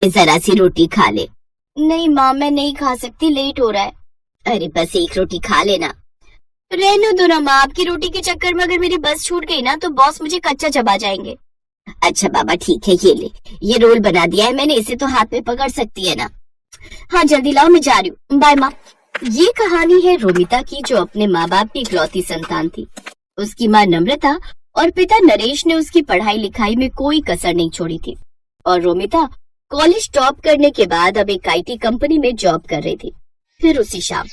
जरा सी रोटी खा ले। नहीं माँ, मैं नहीं खा सकती, लेट हो रहा है। अरे बस एक रोटी खा लेना। रहने दो ना माँ, आपकी रोटी के चक्कर में अगर मेरी बस छूट गई ना तो बॉस मुझे कच्चा चबा जाएंगे। अच्छा बाबा ठीक है, ये ले, ये रोल बना दिया है मैंने, इसे तो हाथ में पकड़ सकती है ना। हाँ जल्दी लाओ, मैं जा रही हूँ, बाय माँ। ये कहानी है रोमिता की, जो अपने माँ बाप की इकलौती संतान थी। उसकी माँ नम्रता और पिता नरेश ने उसकी पढ़ाई लिखाई में कोई कसर नहीं छोड़ी थी, और रोमिता कॉलेज टॉप करने के बाद अब एक आईटी कंपनी में जॉब कर रही थी। फिर उसी शाम,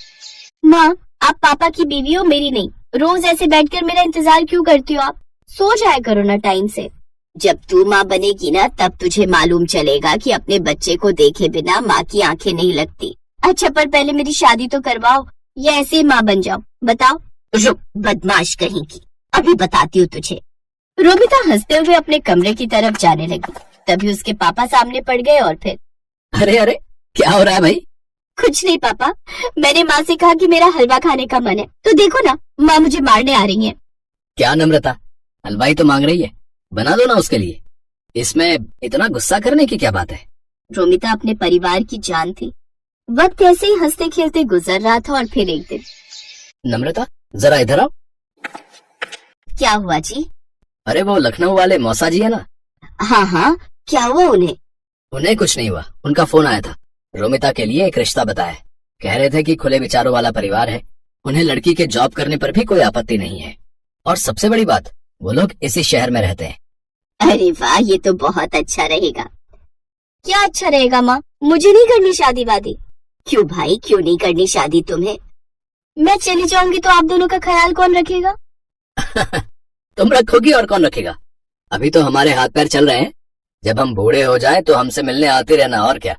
माँ आप पापा की बीवी हो, मेरी नहीं। रोज ऐसे बैठकर मेरा इंतजार क्यों करती हो आप? सो जाया करो ना टाइम से। जब तू माँ बनेगी ना तब तुझे मालूम चलेगा कि अपने बच्चे को देखे बिना माँ की आंखें नहीं लगती। अच्छा पर पहले मेरी शादी तो करवाओ, या ऐसे ही माँ बन जाओ, बताओ। रुक बदमाश कहीं की, अभी बताती हूँ तुझे। रोमिता हंसते हुए अपने कमरे की तरफ जाने लगी, तभी उसके पापा सामने पड़ गए और फिर, अरे अरे क्या हो रहा है भाई? कुछ नहीं पापा, मैंने माँ से कहा कि मेरा हलवा खाने का मन है, तो देखो ना माँ मुझे मारने आ रही है। क्या नम्रता, हलवाई तो मांग रही है, बना दो ना उसके लिए, इसमें इतना गुस्सा करने की क्या बात है? रोमिता अपने परिवार की जान थी। वक्त ऐसे ही हंसते खेलते गुजर रहा था और फिर एक दिन, नम्रता जरा इधर आओ। क्या हुआ जी? अरे वो लखनऊ वाले मौसा जी है ना? हाँ, क्या हुआ उन्हें? उन्हें कुछ नहीं हुआ, उनका फोन आया था, रोमिता के लिए एक रिश्ता बताया। कह रहे थे कि खुले विचारों वाला परिवार है, उन्हें लड़की के जॉब करने पर भी कोई आपत्ति नहीं है, और सबसे बड़ी बात वो लोग इसी शहर में रहते हैं। अरे वाह, ये तो बहुत अच्छा रहेगा। क्या अच्छा रहेगा माँ? मुझे नहीं करनी शादी वादी। क्यों भाई, क्यों नहीं करनी शादी तुम्हें? मैं चली जाऊंगी तो आप दोनों का ख्याल कौन रखेगा? तुम रखोगी और कौन रखेगा? अभी तो हमारे हाथ पैर चल रहे हैं, जब हम बूढ़े हो जाएं तो हमसे मिलने आते रहना, और क्या।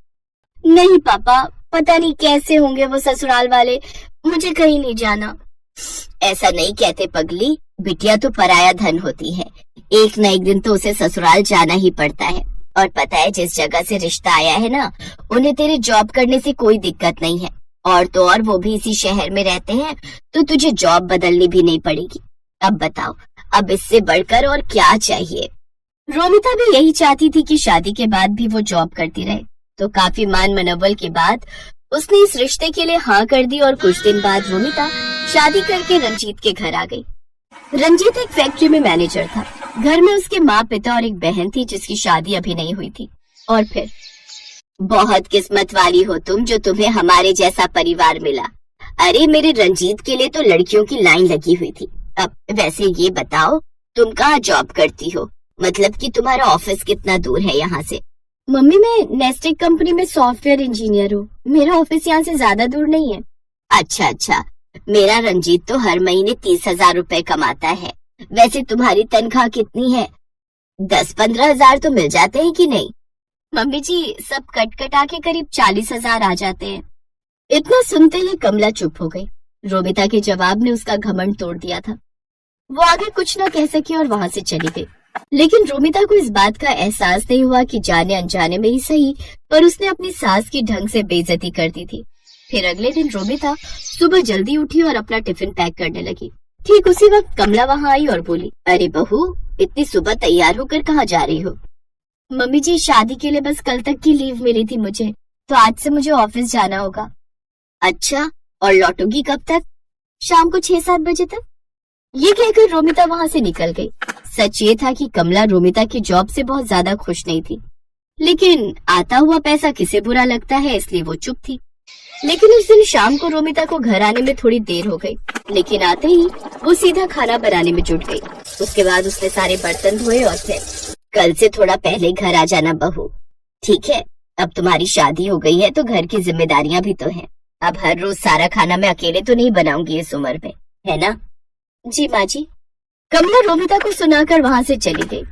नहीं पापा, पता नहीं कैसे होंगे वो ससुराल वाले, मुझे कहीं नहीं जाना। ऐसा नहीं कहते पगली, बिटिया तो पराया धन होती है, एक न एक दिन तो उसे ससुराल जाना ही पड़ता है। और पता है जिस जगह से रिश्ता आया है ना, उन्हें तेरे जॉब करने से कोई दिक्कत नहीं है, और तो और वो भी इसी शहर में रहते हैं, तो तुझे जॉब बदलनी भी नहीं पड़ेगी। अब बताओ, अब इससे बढ़कर और क्या चाहिए? रोमिता भी यही चाहती थी कि शादी के बाद भी वो जॉब करती रहे, तो काफी मान मनवल के बाद उसने इस रिश्ते के लिए हाँ कर दी। और कुछ दिन बाद रोमिता शादी करके रंजीत के घर आ गई। रंजीत एक फैक्ट्री में मैनेजर था। घर में उसके माँ पिता और एक बहन थी जिसकी शादी अभी नहीं हुई थी। और फिर, बहुत किस्मत वाली हो तुम जो तुम्हें हमारे जैसा परिवार मिला। अरे मेरे रंजीत के लिए तो लड़कियों की लाइन लगी हुई थी। अब वैसे ये बताओ, तुम कहाँ जॉब करती हो? मतलब कि तुम्हारा ऑफिस कितना दूर है यहाँ से? मम्मी मैं नेस्टेक कंपनी में सॉफ्टवेयर इंजीनियर हूँ, मेरा ऑफिस यहाँ से ज्यादा दूर नहीं है। अच्छा, मेरा रंजीत तो हर महीने 30,000 रुपए कमाता है। वैसे तुम्हारी तनख्वाह कितनी है? 10-15 हजार तो मिल जाते हैं कि नहीं? मम्मी जी सब कट कटा के करीब 40,000 आ जाते हैं। इतना सुनते ही कमला चुप हो गई। रोमिता के जवाब ने उसका घमंड तोड़ दिया था। वो आगे कुछ न कह सकी और वहां से चली गई। लेकिन रोमिता को इस बात का एहसास नहीं हुआ कि जाने अनजाने में ही सही, पर उसने अपनी सास की ढंग से बेइज्जती कर दी थी। फिर अगले दिन रोमिता सुबह जल्दी उठी और अपना टिफिन पैक करने लगी। ठीक उसी वक्त कमला वहां आई और बोली, अरे बहू, इतनी सुबह तैयार होकर कहाँ जा रही हो? मम्मी जी शादी के लिए बस कल तक की लीव मिली थी मुझे, तो आज से मुझे ऑफिस जाना होगा। अच्छा, और लौटोगी कब तक? शाम को 6-7 बजे तक। ये कहकर रोमिता वहां से निकल गई। सच ये था कि कमला रोमिता की जॉब से बहुत ज्यादा खुश नहीं थी, लेकिन आता हुआ पैसा किसे बुरा लगता है, इसलिए वो चुप थी। लेकिन उस दिन शाम को रोमिता को घर आने में थोड़ी देर हो गई, लेकिन आते ही वो सीधा खाना बनाने में जुट गई। उसके बाद उसने सारे बर्तन धोए और फिर, कल से थोड़ा पहले घर आ जाना बहू, ठीक है? अब तुम्हारी शादी हो गई है तो घर की जिम्मेदारियां भी तो हैं। अब हर रोज सारा खाना मैं अकेले तो नहीं बनाऊंगी इस उम्र में, है ना? जी माँ जी। कमला रोमिता को सुनाकर वहां से चली गई।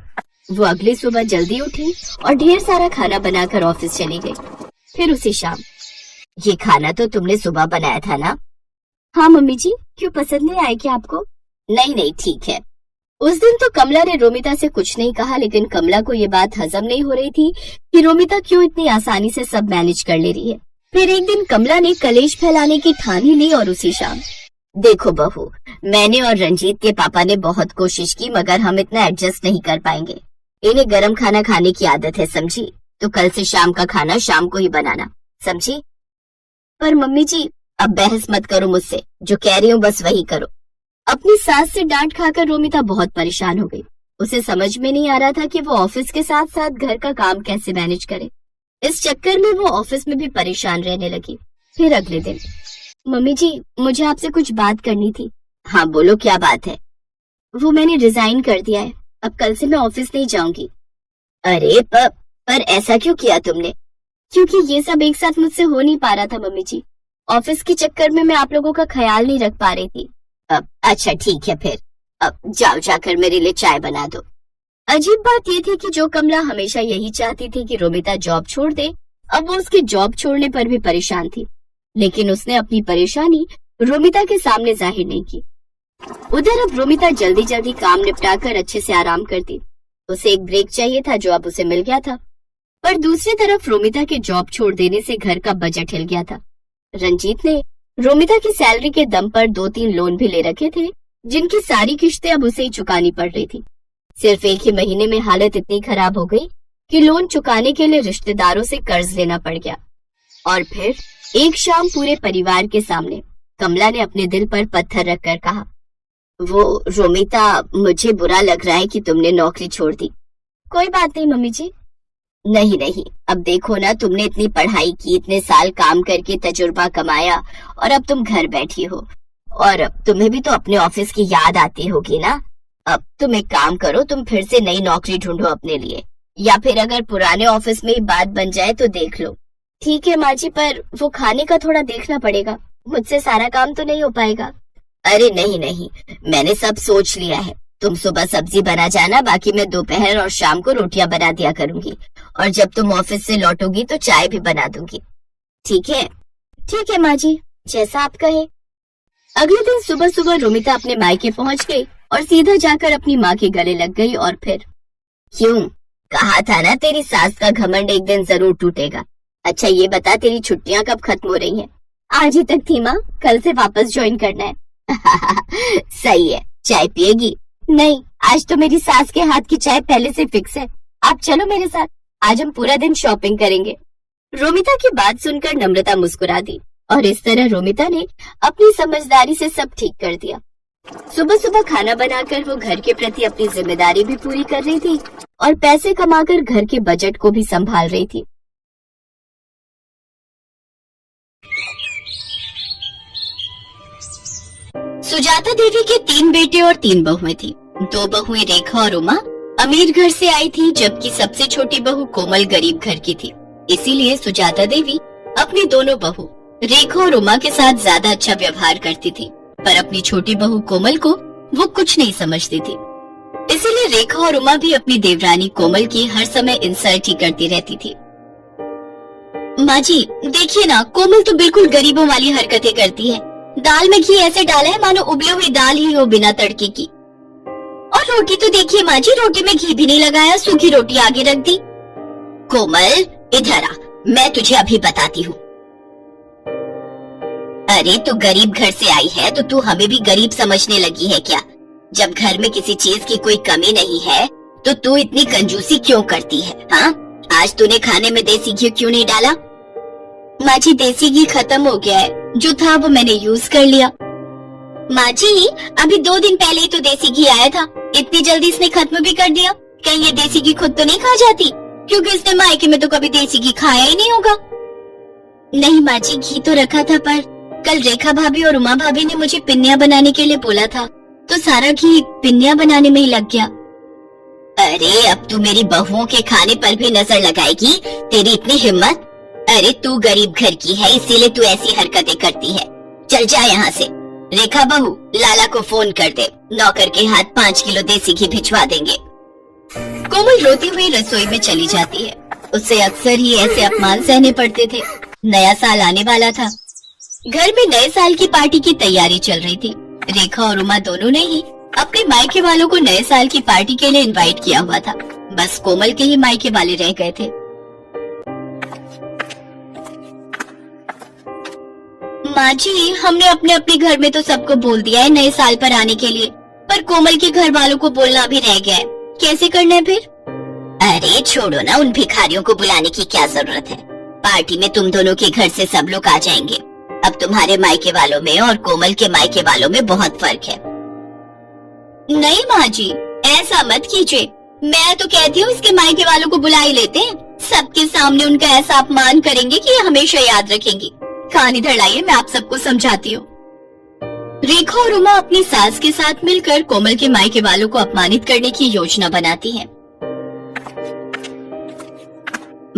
वो अगली सुबह जल्दी उठी और ढेर सारा खाना बनाकर ऑफिस चली गई। फिर उसी शाम, ये खाना तो तुमने सुबह बनाया था ना? हाँ मम्मी जी, क्यों पसंद नहीं आया क्या आपको? नहीं, ठीक है। उस दिन तो कमला ने रोमिता से कुछ नहीं कहा, लेकिन कमला को ये बात हजम नहीं हो रही थी कि रोमिता क्यों इतनी आसानी से सब मैनेज कर ले रही है। फिर एक दिन कमला ने कलेश फैलाने की ठान ही ली और उसी शाम, देखो बहू, मैंने और रंजीत के पापा ने बहुत कोशिश की, मगर हम इतना एडजस्ट नहीं कर पाएंगे। इन्हें गरम खाना खाने की आदत है, समझी? तो कल से शाम का खाना शाम को ही बनाना, समझी? पर मम्मी जी, अब बहस मत करो मुझसे, जो कह रही हूँ बस वही करो। अपनी सास से डांट खाकर रोमिता बहुत परेशान हो गई। उसे समझ में नहीं आ रहा था कि वो ऑफिस के साथ साथ घर का काम कैसे मैनेज करे। इस चक्कर में वो ऑफिस में भी परेशान रहने लगी। फिर अगले दिन, मम्मी जी, मुझे आपसे कुछ बात करनी थी। हाँ बोलो, क्या बात है? वो मैंने रिजाइन कर दिया है, अब कल से मैं ऑफिस नहीं जाऊंगी। अरे पर ऐसा क्यों किया तुमने? क्योंकि ये सब एक साथ मुझसे हो नहीं पा रहा था मम्मी जी। ऑफिस के चक्कर में मैं आप लोगों का ख्याल नहीं रख पा रही थी। अब अच्छा ठीक है, फिर अब जाओ, जाकर मेरे लिए चाय बना दो। अजीब बात ये थी कि जो कमला हमेशा यही चाहती थी कि रोमिता जॉब छोड़ दे, अब वो उसके जॉब छोड़ने पर भी परेशान थी, लेकिन उसने अपनी परेशानी रोमिता के सामने जाहिर नहीं की। उधर अब रोमिता जल्दी जल्दी काम निपटाकर अच्छे से आराम करती। उसे एक ब्रेक चाहिए था जो अब उसे मिल गया था। पर दूसरी तरफ रोमिता के जॉब छोड़ देने से घर का बजट हिल गया था। रंजीत ने रोमिता की सैलरी के दम पर 2-3 लोन भी ले रखे थे, जिनकी सारी किश्तें अब उसे ही चुकानी पड़ रही थी। सिर्फ एक ही महीने में हालत इतनी खराब हो गई कि लोन चुकाने के लिए रिश्तेदारों से कर्ज लेना पड़ गया। और फिर एक शाम पूरे परिवार के सामने कमला ने अपने दिल पर पत्थर रखकर कहा, वो रोमिता, मुझे बुरा लग रहा है कि तुमने नौकरी छोड़ दी। कोई बात नहीं मम्मी जी। नहीं, अब देखो ना, तुमने इतनी पढ़ाई की, इतने साल काम करके तजुर्बा कमाया, और अब तुम घर बैठी हो, और अब तुम्हें भी तो अपने ऑफिस की याद आती होगी ना। अब तुम एक काम करो, तुम फिर से नई नौकरी ढूंढो अपने लिए, या फिर अगर पुराने ऑफिस में ही बात बन जाए तो देख लो। ठीक है माँ जी, पर वो खाने का थोड़ा देखना पड़ेगा, मुझसे सारा काम तो नहीं हो पाएगा। अरे नहीं, मैंने सब सोच लिया है। तुम सुबह सब्जी बना जाना, बाकी मैं दोपहर और शाम को रोटियां बना दिया करूंगी, और जब तुम ऑफिस से लौटोगी तो चाय भी बना दूंगी, ठीक है? ठीक है माँ जी, जैसा आप कहे। अगले दिन सुबह सुबह रोमिता अपने मायके पहुंच गई और सीधा जाकर अपनी माँ के गले लग गई। और फिर, क्यों? कहा था ना, तेरी सास का घमंड एक दिन जरूर टूटेगा। अच्छा ये बता, तेरी छुट्टियां कब खत्म हो रही हैं? आज ही तक थी माँ, कल से वापस ज्वाइन करना है। सही है, चाय पिएगी? नहीं, आज तो मेरी सास के हाथ की चाय पहले से फिक्स है। आप चलो मेरे साथ, आज हम पूरा दिन शॉपिंग करेंगे। रोमिता की बात सुनकर नम्रता मुस्कुरा दी, और इस तरह रोमिता ने अपनी समझदारी से सब ठीक कर दिया। सुबह सुबह खाना बनाकर वो घर के प्रति अपनी जिम्मेदारी भी पूरी कर रही थी और पैसे कमाकर घर के बजट को भी संभाल रही थी। सुजाता देवी के 3 बेटे और 3 बहुएं थी। 2 बहुएं रेखा और उमा अमीर घर से आई थी, जबकि सबसे छोटी बहू कोमल गरीब घर की थी। इसीलिए सुजाता देवी अपनी दोनों बहू रेखा और उमा के साथ ज्यादा अच्छा व्यवहार करती थी, पर अपनी छोटी बहू कोमल को वो कुछ नहीं समझती थी। इसीलिए रेखा और उमा भी अपनी देवरानी कोमल की हर समय इंसल्ट ही करती रहती थी। माँ जी देखिए ना, कोमल तो बिल्कुल गरीबों वाली हरकतें करती है। दाल में घी ऐसे डाला है मानो उबली हुई दाल ही हो बिना तड़के की। और रोटी तो देखिए माँ जी, रोटी में घी भी नहीं लगाया, सूखी रोटी आगे रख दी। कोमल इधर आ, मैं तुझे अभी बताती हूँ। अरे तू गरीब घर से आई है तो तू हमें भी गरीब समझने लगी है क्या? जब घर में किसी चीज की कोई कमी नहीं है तो तू इतनी कंजूसी क्यों करती है? हाँ, आज तूने खाने में देसी घी क्यों नहीं डाला? माँ जी देसी घी खत्म हो गया है, जो था वो मैंने यूज कर लिया। माँ जी अभी 2 दिन पहले ही तो देसी घी आया था, इतनी जल्दी इसने खत्म भी कर दिया। कहीं ये देसी घी खुद तो नहीं खा जाती, क्योंकि इसने मायके में तो कभी देसी घी खाया ही नहीं होगा। नहीं माँ जी, घी तो रखा था, पर कल रेखा भाभी और उमा भाभी ने मुझे पिन्नियाँ बनाने के लिए बोला था, तो सारा घी पिन्नियाँ बनाने में ही लग गया। अरे अब तू मेरी बहुओं के खाने पर भी नजर लगाएगी? तेरी इतनी हिम्मत? अरे तू गरीब घर की है, इसीलिए तू ऐसी हरकतें करती है। चल जा यहाँ से। रेखा बहू, लाला को फोन कर दे, नौकर के हाथ 5 किलो देसी घी भिजवा देंगे। कोमल रोती हुई रसोई में चली जाती है। उससे अक्सर ही ऐसे अपमान सहने पड़ते थे। नया साल आने वाला था, घर में नए साल की पार्टी की तैयारी चल रही थी। रेखा और उमा दोनों ने ही अपने मायके वालों को नए साल की पार्टी के लिए इनवाइट किया हुआ था, बस कोमल के ही मायके वाले रह गए थे। माँ जी हमने अपने अपने घर में तो सबको बोल दिया है नए साल पर आने के लिए, पर कोमल के घर वालों को बोलना भी रह गया है, कैसे करना है फिर? अरे छोड़ो ना, उन भिखारियों को बुलाने की क्या जरूरत है। पार्टी में तुम दोनों के घर से सब लोग आ जाएंगे। अब तुम्हारे मायके वालों में और कोमल के मायके वालों में बहुत फर्क है। नहीं माँ जी, ऐसा मत कीजिए। मैं तो कहती हूँ इसके मायके वालों को बुला ही लेते हैं। सबके सामने उनका ऐसा अपमान करेंगे कि ये हमेशा याद रखेंगी। कान इधर लाइए, मैं आप सबको समझाती हूँ। रेखा और उमा अपनी सास के साथ मिलकर कोमल के मायके वालों को अपमानित करने की योजना बनाती हैं।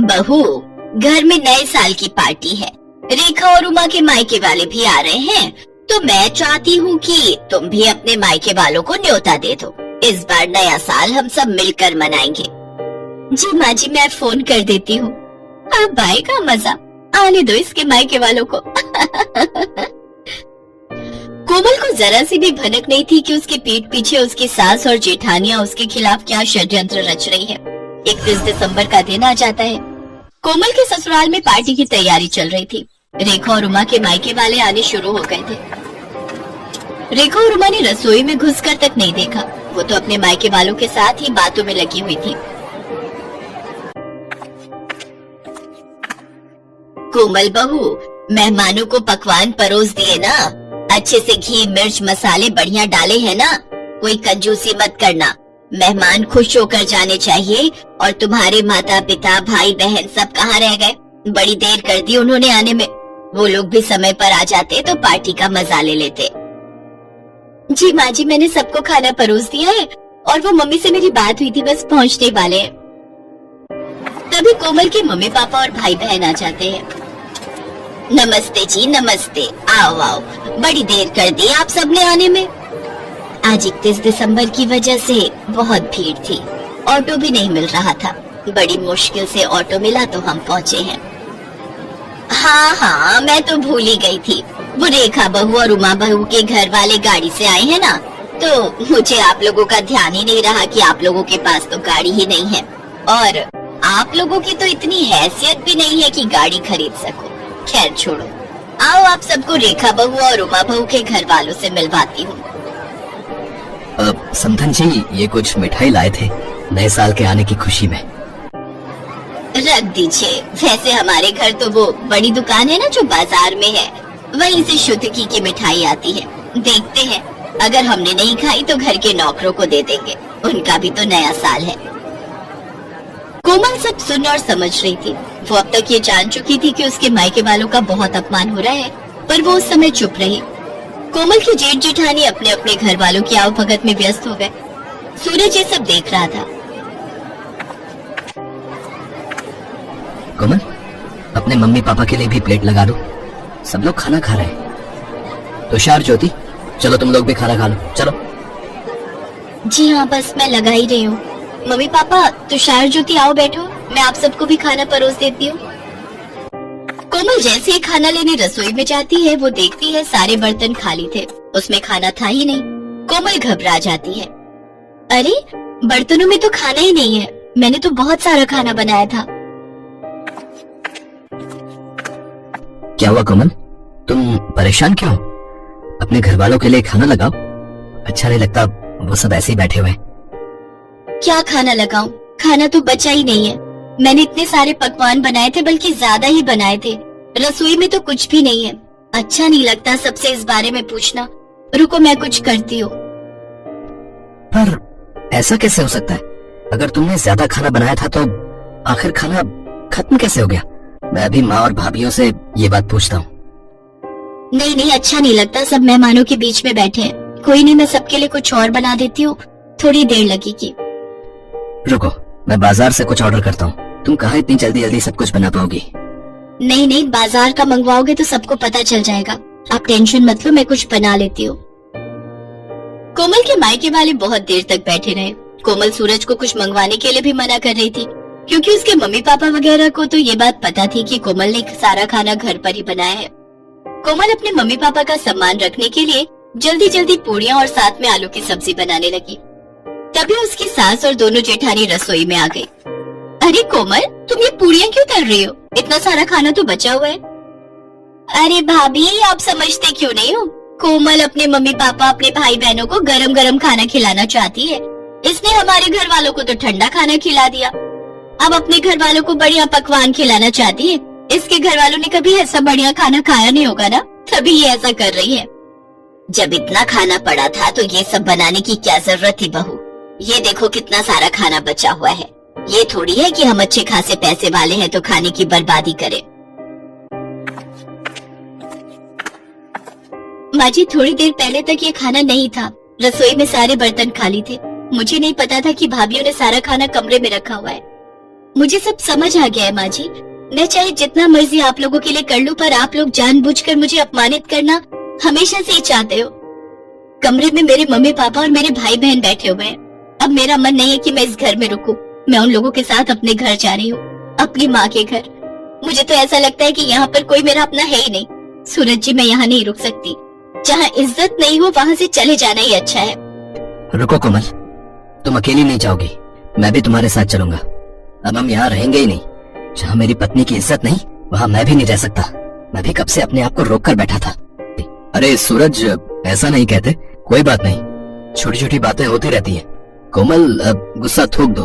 बहू, घर में नए साल की पार्टी है। रेखा और उमा के मायके वाले भी आ रहे हैं, तो मैं चाहती हूँ कि तुम भी अपने मायके वालों को न्योता दे दो। इस बार नया साल हम सब मिलकर मनाएंगे। जी माँ जी, मैं फोन कर देती हूँ। अब आएगा मजा, आने दो इसके मायके वालों को। कोमल को जरा सी भी भनक नहीं थी कि उसके पीठ पीछे उसकी सास और जेठानियां उसके खिलाफ क्या षड्यंत्र रच रही है। 31 दिसंबर का दिन आ जाता है। कोमल के ससुराल में पार्टी की तैयारी चल रही थी। रेखा और उमा के मायके वाले आने शुरू हो गए थे। रेखा और उमा ने रसोई में घुसकर तक नहीं देखा। वो तो अपने मायके वालों के साथ ही बातों में लगी हुई थी। कोमल बहू, मेहमानों को पकवान परोस दिए ना? अच्छे से घी मिर्च मसाले बढ़िया डाले हैं ना? कोई कंजूसी मत करना। मेहमान खुश होकर जाने चाहिए। और तुम्हारे माता पिता भाई बहन सब कहाँ रह गए? बड़ी देर कर दी उन्होंने आने में। वो लोग भी समय पर आ जाते तो पार्टी का मजा ले लेते। जी माँ जी, मैंने सबको खाना परोस दिया है और वो मम्मी से मेरी बात हुई थी, बस पहुँचने वाले हैं। तभी कोमल के मम्मी पापा और भाई बहन आ जाते हैं। नमस्ते जी, नमस्ते। आओ आओ, बड़ी देर कर दी आप सबने आने में। आज 31 दिसंबर की वजह से बहुत भीड़ थी, ऑटो भी नहीं मिल रहा था। बड़ी मुश्किल से ऑटो मिला तो हम पहुँचे हैं। हाँ, मैं तो भूल ही गई थी। वो रेखा बहू और उमा बहू के घर वाले गाड़ी से आए हैं ना, तो मुझे आप लोगों का ध्यान ही नहीं रहा कि आप लोगों के पास तो गाड़ी ही नहीं है। और आप लोगों की तो इतनी हैसियत भी नहीं है कि गाड़ी खरीद सको। खैर छोड़ो, आओ आप सबको रेखा बहू और उमा बहू के घर वालों से मिलवाती हूँ। समधन जी, ये कुछ मिठाई लाए थे नए साल के आने की खुशी में। रख दीजिए। वैसे हमारे घर तो वो बड़ी दुकान है ना जो बाजार में है, वहीं से शुद्ध घी की मिठाई आती है। देखते हैं, अगर हमने नहीं खाई तो घर के नौकरों को दे देंगे, उनका भी तो नया साल है। कोमल सब सुन और समझ रही थी। वो अब तक ये जान चुकी थी कि उसके मायके वालों का बहुत अपमान हो रहा है, पर वो उस समय चुप रही। कोमल की जेठ जेठानी अपने अपने घर वालों की आवभगत में व्यस्त हो गए। सूरज ये सब देख रहा था। कोमल, अपने मम्मी पापा के लिए भी प्लेट लगा दो, सब लोग खाना खा रहे हैं। तुषार, ज्योति, चलो तुम लोग भी खाना खा लो, चलो। जी हाँ, बस मैं लगा ही रही हूँ। मम्मी पापा, तुषार, ज्योति, आओ बैठो, मैं आप सबको भी खाना परोस देती हूँ। कोमल जैसे ही खाना लेने रसोई में जाती है, वो देखती है सारे बर्तन खाली थे, उसमें खाना था ही नहीं। कोमल घबरा जाती है। अरे, बर्तनों में तो खाना ही नहीं है, मैंने तो बहुत सारा खाना बनाया था। क्या हुआ कोमल, तुम परेशान क्यों? अपने घर वालों के लिए खाना लगाओ। अच्छा नहीं लगता वो सब ऐसे ही बैठे हुए। क्या खाना लगाऊं? खाना तो बचा ही नहीं है। मैंने इतने सारे पकवान बनाए थे, बल्कि ज्यादा ही बनाए थे। रसोई में तो कुछ भी नहीं है। अच्छा नहीं लगता सबसे इस बारे में पूछना। रुको, मैं कुछ करती हूँ। पर ऐसा कैसे हो सकता है? अगर तुमने ज्यादा खाना बनाया था तो आखिर खाना खत्म कैसे हो गया? मैं अभी माँ और भाभीियों से ये बात पूछता हूँ। नहीं नहीं, अच्छा नहीं लगता, सब मेहमानों के बीच में बैठे हैं। कोई नहीं, मैं सबके लिए कुछ और बना देती हूँ, थोड़ी देर लगेगी। रुको, मैं बाजार से कुछ ऑर्डर करता हूँ। तुम कहाँ इतनी जल्दी जल्दी सब कुछ बना पाओगी? नहीं नहीं, बाजार का मंगवाओगे तो सबको पता चल जाएगा। आप टेंशन मत लो, मैं कुछ बना लेती हूँ। कोमल के मायके वाले बहुत देर तक बैठे रहे। कोमल सूरज को कुछ मंगवाने के लिए भी मना कर रही थी, क्योंकि उसके मम्मी पापा वगैरह को तो ये बात पता थी कि कोमल ने सारा खाना घर पर ही बनाया है। कोमल अपने मम्मी पापा का सम्मान रखने के लिए जल्दी जल्दी पूड़ियाँ और साथ में आलू की सब्जी बनाने लगी। तभी उसकी सास और दोनों जेठानी रसोई में आ गई। अरे कोमल, तुम ये पूड़ियाँ क्यों तल रही हो? इतना सारा खाना तो बचा हुआ है। अरे भाभी, आप समझते क्यों नहीं हो? कोमल अपने मम्मी पापा, अपने भाई बहनों को गरम गरम खाना खिलाना चाहती है, इसने हमारे घर वालों को तो ठंडा खाना खिला दिया। अब अपने घर वालों को बढ़िया पकवान खिलाना चाहती है। इसके घर वालों ने कभी ऐसा बढ़िया खाना खाया नहीं होगा ना, तभी ये ऐसा कर रही है। जब इतना खाना पड़ा था तो ये सब बनाने की क्या जरूरत थी बहू? ये देखो कितना सारा खाना बचा हुआ है। ये थोड़ी है कि हम अच्छे खासे पैसे वाले हैं तो खाने की बर्बादी करें। माँ जी, थोड़ी देर पहले तक ये खाना नहीं था। रसोई में सारे बर्तन खाली थे। मुझे नहीं पता था कि भाभीयों ने सारा खाना कमरे में रखा हुआ है। मुझे सब समझ आ गया है माँ जी। मैं चाहे जितना मर्जी आप लोगों के लिए कर लूं, पर आप लोग जानबूझकर मुझे अपमानित करना हमेशा से ही चाहते हो। कमरे में मेरे मम्मी पापा और मेरे भाई बहन बैठे हुए हैं। अब मेरा मन नहीं है कि मैं इस घर में रुकूं। मैं उन लोगों के साथ अपने घर जा रही हूँ, अपनी माँ के घर। मुझे तो ऐसा लगता है कि यहाँ पर कोई मेरा अपना है ही नहीं। सूरज जी, मैं यहाँ नहीं रुक सकती। जहाँ इज्जत नहीं हो वहाँ से चले जाना ही अच्छा है। रुको कोमल, तुम अकेली नहीं जाओगी, मैं भी तुम्हारे साथ चलूंगा। अब हम यहाँ रहेंगे ही नहीं। जहाँ मेरी पत्नी की इज्जत नहीं, वहाँ मैं भी नहीं रह सकता। मैं भी कब से अपने आप को रोक कर बैठा था। अरे सूरज, ऐसा नहीं कहते। कोई बात नहीं, छोटी छोटी बातें होती रहती हैं। कोमल, गुस्सा थूक दो।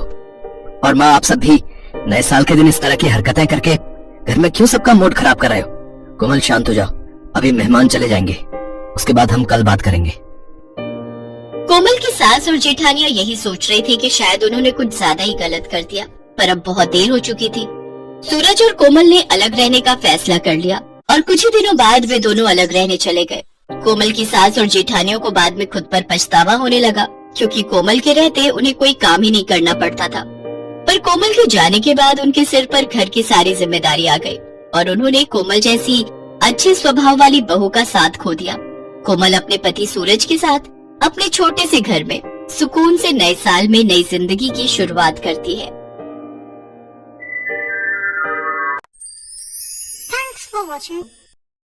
और माँ, आप सब भी नए साल के दिन इस तरह की हरकतें करके घर में क्यों सबका मूड खराब कर रहे हो? कोमल, शांत हो जाओ। अभी मेहमान चले जाएंगे, उसके बाद हम कल बात करेंगे। कोमल की सास और जेठानियां यही सोच रही थी कि शायद उन्होंने कुछ ज्यादा ही गलत कर दिया, पर अब बहुत देर हो चुकी थी। सूरज और कोमल ने अलग रहने का फैसला कर लिया और कुछ ही दिनों बाद वे दोनों अलग रहने चले गए। कोमल की सास और जेठानियों को बाद में खुद पर पछतावा होने लगा, क्योंकि कोमल के रहते उन्हें कोई काम ही नहीं करना पड़ता था। पर कोमल के जाने के बाद उनके सिर पर घर की सारी जिम्मेदारी आ गई और उन्होंने कोमल जैसी अच्छे स्वभाव वाली बहू का साथ खो दिया। कोमल अपने पति सूरज के साथ अपने छोटे से घर में सुकून से नए साल में नई जिंदगी की शुरुआत करती है। Thanks for watching.